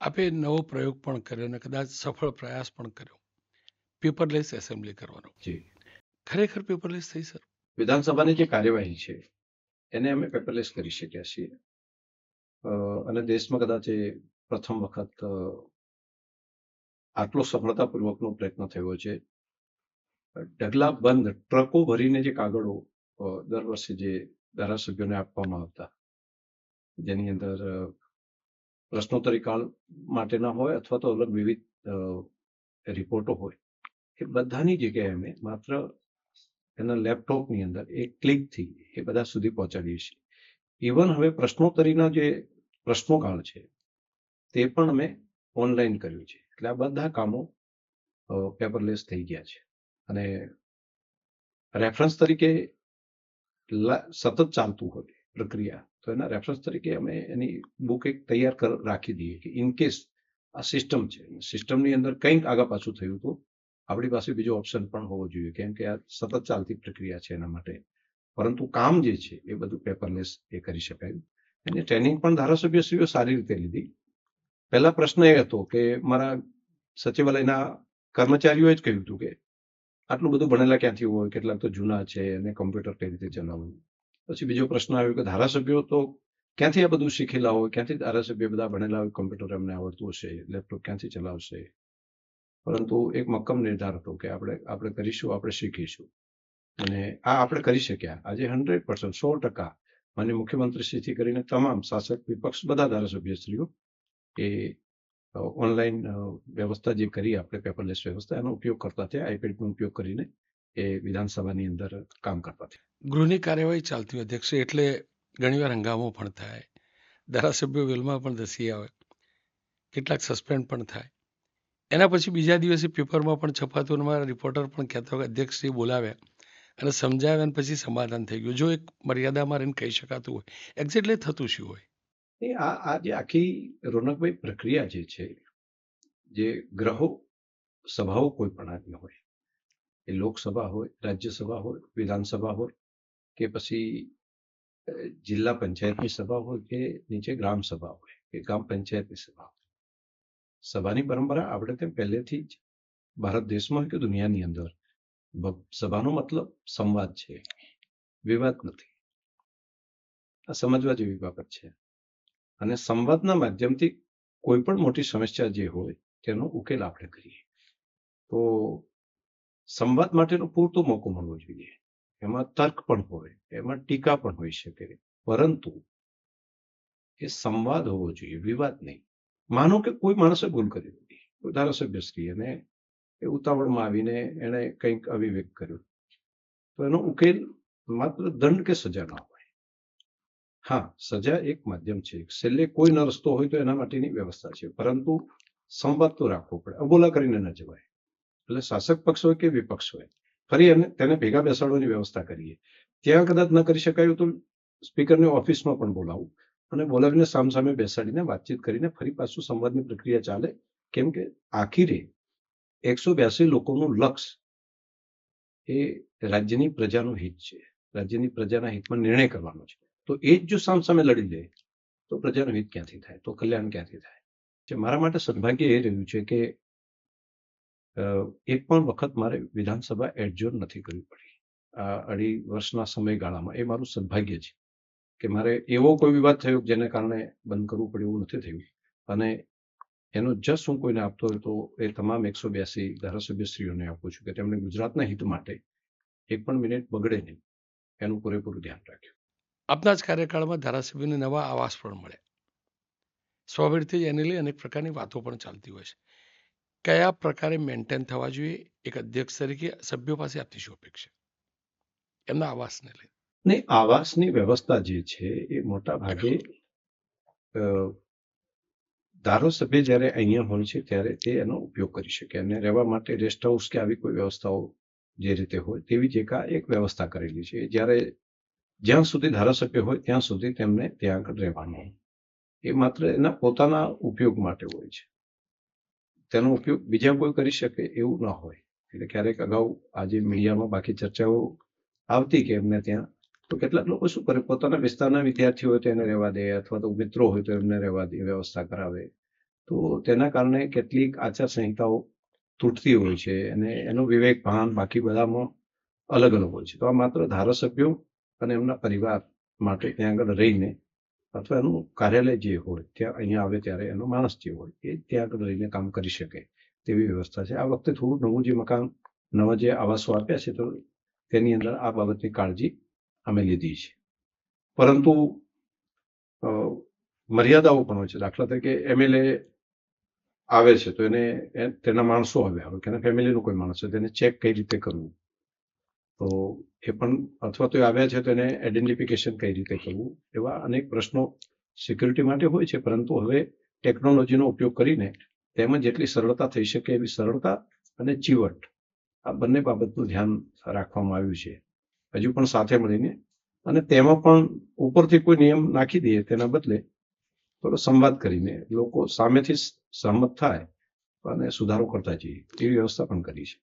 આપે નવો પ્રયોગ પણ કર્યો અને કદાચ સફળ પ્રયાસ પણ કર્યો, પેપરલેસ એસેમ્બલી કરવાનો. જી, ખરેખર પેપરલેસ થઈ, સર? વિધાનસભાની જે કાર્યવાહી છે એને અમે પેપરલેસ કરી શક્યા છીએ. અને દેશમાં કદાચ એ પ્રથમ વખત આટલો સફળતાપૂર્વકનો પ્રયત્ન થયો છે. ઢગલા બંધ ટ્રકો ભરીને જે કાગળો દર વર્ષે જે ધારાસભ્યોને આપવામાં આવતા, જેની અંદર પ્રશ્નોત્તરી કાળ માટેના હોય અથવા તો અલગ વિવિધ રિપોર્ટો હોય, એ બધાની જગ્યાએ અમે માત્ર એના લેપટોપની અંદર એક ક્લિકથી એ બધા સુધી પહોંચાડીએ છીએ. ઇવન હવે પ્રશ્નોત્તરીના જે પ્રશ્નોકાળ છે તે પણ અમે ઓનલાઈન કર્યું છે. એટલે આ બધા કામો પેપરલેસ થઈ ગયા છે. અને રેફરન્સ તરીકે સતત ચાલતું હોય પ્રક્રિયા, તો એના રેફરન્સ તરીકે અમે એની બુક એક તૈયાર રાખી દઈએ કે ઇન કેસ આ સિસ્ટમ છે, સિસ્ટમની અંદર કંઈક આગા પાછું થયું તો આપણી પાસે બીજો ઓપ્શન પણ હોવો જોઈએ, કેમ કે આ સતત ચાલતી પ્રક્રિયા છે એના માટે. પરંતુ કામ જે છે એ બધું પેપરલેસ એ કરી શકાય. એની ટ્રેનિંગ પણ ધારાસભ્યશ્રીઓ સારી રીતે લીધી. પહેલા પ્રશ્ન એ હતો કે મારા સચિવાલયના કર્મચારીઓએ જ કહ્યું હતું કે આટલું બધું ભણેલા ક્યાંથી હોય, કેટલાક તો જૂના છે અને કમ્પ્યુટર કઈ રીતે ચલાવવું. પછી બીજો પ્રશ્ન આવ્યો કે ધારાસભ્યો તો ક્યાંથી આ બધું શીખેલા હોય, ક્યાંથી ધારાસભ્ય બધા ભણેલા હોય, કમ્પ્યુટર એમને આવડતું હશે, લેપટોપ ક્યાંથી ચલાવશે. પરંતુ એક મક્કમ નિર્ધાર હતો કે આપણે કરીશું, આપણે શીખીશું. અને આ આપણે કરી શક્યા. આજે 100%, 100% માનનીય મુખ્યમંત્રીશ્રીથી કરીને તમામ શાસક વિપક્ષ બધા ધારાસભ્યશ્રીઓ એ ઓનલાઈન વ્યવસ્થા જે કરી આપણે પેપરલેસ વ્યવસ્થા, એનો ઉપયોગ કરતા થયા. આઈપેડનો ઉપયોગ કરીને એ વિધાનસભાની અંદર કામ કરતા થયા. ગૃહની કાર્યવાહી ચાલતી હોય, અધ્યક્ષ, એટલે ઘણીવાર હંગામો પણ થાય, ધારાસભ્યો વેલમાં પણ ધસી આવે, કેટલાક સસ્પેન્ડ પણ થાય. એના પછી બીજા દિવસે પેપરમાં પણ છપાતું અને મારા રિપોર્ટર પણ કહેતા હોય અધ્યક્ષશ્રી બોલાવ્યા અને સમજાવ્યા અને પછી સમાધાન થઈ ગયું. જો એક મર્યાદામાં રહીને કહી શકાતું હોય, એક્ઝેક્ટલી થતું શું હોય? આ જે આખી રોનકભાઈ પ્રક્રિયા જે છે, જે ગ્રહો સભાઓ કોઈ પણ આવી હોય, એ લોકસભા હોય, રાજ્યસભા હોય, વિધાનસભા હોય, કે પછી જિલ્લા પંચાયતની સભા હોય, કે નીચે ગ્રામ સભા હોય, કે ગ્રામ પંચાયતની સભા હોય, સભાની પરંપરા આપણે તેમ પહેલેથી જ ભારત દેશમાં કે દુનિયાની અંદર સભાનો મતલબ સંવાદ છે, વિવાદ નથી. આ સમજવા જેવી બાબત છે. અને સંવાદના માધ્યમથી કોઈ પણ મોટી સમસ્યા જે હોય તેનો ઉકેલ આપણે કરીએ. તો સંવાદ માટેનો પૂરતો મોકો મળવો જોઈએ. એમાં તર્ક પણ હોય, એમાં ટીકા પણ હોઈ શકે, પરંતુ એ સંવાદ હોવો જોઈએ, વિવાદ નહીં. માનો કે કોઈ માણસે ભૂલ કરી હતી, કોઈ ધારાસભ્યશ્રી, અને એ ઉતાવળમાં આવીને એણે કંઈક અવિવેક કર્યો, તો એનો ઉકેલ માત્ર દંડ કે સજા ન હોય. હા, સજા એક માધ્યમ છે, છેલ્લે કોઈ ન રસ્તો હોય તો એના માટેની વ્યવસ્થા છે, પરંતુ સંવાદ તો રાખવો પડે. અબોલા કરીને ન જવાય. એટલે શાસક પક્ષ હોય કે વિપક્ષ હોય, ફરી તેને ભેગા બેસાડવાની વ્યવસ્થા કરીએ. ત્યાં કદાચ ન કરી શકાયું તો સ્પીકરને ઓફિસમાં પણ બોલાવું અને બોલાવીને સામસામે બેસાડીને વાતચીત કરીને ફરી પાછું સંવાદની પ્રક્રિયા ચાલે. કેમ કે આખીરે 182 લોકોનું લક્ષ્ય એ રાજ્યની પ્રજાનું હિત છે, રાજ્યની પ્રજાના હિતમાં નિર્ણય કરવાનો છે. તો એ જ જો સામસામે લડી લે તો પ્રજાનું હિત ક્યાંથી થાય, તો કલ્યાણ ક્યાંથી થાય. મારા માટે સદભાગ્ય એ રહ્યું છે કે એક પણ વખત મારે વિધાનસભા એડજોર્ન નથી કરવી પડી આ 2.5 વર્ષના સમયગાળામાં. એ મારું સદભાગ્ય છે કે મારે એવો કોઈ વિવાદ થયો જેને કારણે બંધ કરવું પડ્યું, એવું નથી થયું. અને એનો જસ હું કોઈને આપતો હોય તો એ તમામ 182 ધારાસભ્યશ્રીઓને આપું છું કે તેમણે ગુજરાતના હિત માટે એક પણ મિનિટ બગડે નહીં એનું પૂરેપૂરું ધ્યાન રાખ્યું. આપના જ કાર્યકાળમાં ધારાસભ્યોને નવા આવાસ પણ મળ્યા. સ્વાભાવિકથી એને લઈ અનેક પ્રકારની વાતો પણ ચાલતી હોય છે. કયા પ્રકારે મેન્ટેન થવા જોઈએ એક અધ્યક્ષ તરીકે સભ્યો પાસે આપતી શું અપેક્ષા એમના આવાસને લઈને? ને આવાસની વ્યવસ્થા જે છે એ મોટા ભાગે ધારાસભ્ય જ્યારે અહીંયા હોય છે ત્યારે તે એનો ઉપયોગ કરી શકે, અને રહેવા માટે રેસ્ટ હાઉસ કે આવી કોઈ વ્યવસ્થાઓ જે રીતે હોય તેવી જ એક વ્યવસ્થા કરેલી છે. જ્યાં સુધી ધારાસભ્ય હોય ત્યાં સુધી તેમને ત્યાં આગળ રહેવાનું. એ માત્ર એના પોતાના ઉપયોગ માટે હોય છે, તેનો ઉપયોગ બીજા કોઈ કરી શકે એવું ન હોય. એટલે ક્યારેક અગાઉ આજે મીડિયામાં બાકી ચર્ચાઓ આવતી કે એમને ત્યાં, તો કેટલાક લોકો શું કરે, પોતાના વિસ્તારના વિદ્યાર્થીઓ હોય તો એને રહેવા દે, અથવા તો મિત્રો હોય તો એમને રહેવા દે, વ્યવસ્થા કરાવે. તો તેના કારણે કેટલીક આચારસંહિતાઓ તૂટતી હોય છે અને એનો વિવેક ભાન બાકી બધામાં અલગ અલગ હોય છે. તો આ માત્ર ધારાસભ્યો અને એમના પરિવાર માટે ત્યાં આગળ રહીને અથવા એનું કાર્યાલય જે હોય ત્યાં અહીંયા આવે ત્યારે એનો માણસ જે હોય એ ત્યાં આગળ રહીને કામ કરી શકે તેવી વ્યવસ્થા છે. આ વખતે થોડું નવું જે મકાન નવા જે આવાસો આપ્યા છે તો તેની અંદર આ બાબતની કાળજી અમે લીધી છે. પરંતુ મર્યાદાઓ પણ હોય છે. દાખલા તરીકે MLA આવે છે તો તેના માણસો આવ્યા હોય કે એના ફેમિલીનો કોઈ માણસ હોય તેને ચેક કઈ રીતે કરવું, તો એ પણ અથવા તો એ આવ્યા છે તો એને આઈડેન્ટિફિકેશન કઈ રીતે કરવું, એવા અનેક પ્રશ્નો સિક્યુરિટી માટે હોય છે. પરંતુ હવે ટેકનોલોજીનો ઉપયોગ કરીને તેમાં જેટલી સરળતા થઈ શકે એવી સરળતા અને ચીવટ આ બંને બાબતનું ધ્યાન રાખવામાં આવ્યું છે હજુ પણ સાથે મળીને. અને તેમાં પણ ઉપરથી કોઈ નિયમ નાખી દઈએ તેના બદલે થોડો સંવાદ કરીને લોકો સામેથી સહમત થાય અને સુધારો કરતા જઈએ એવી વ્યવસ્થા પણ કરી છે.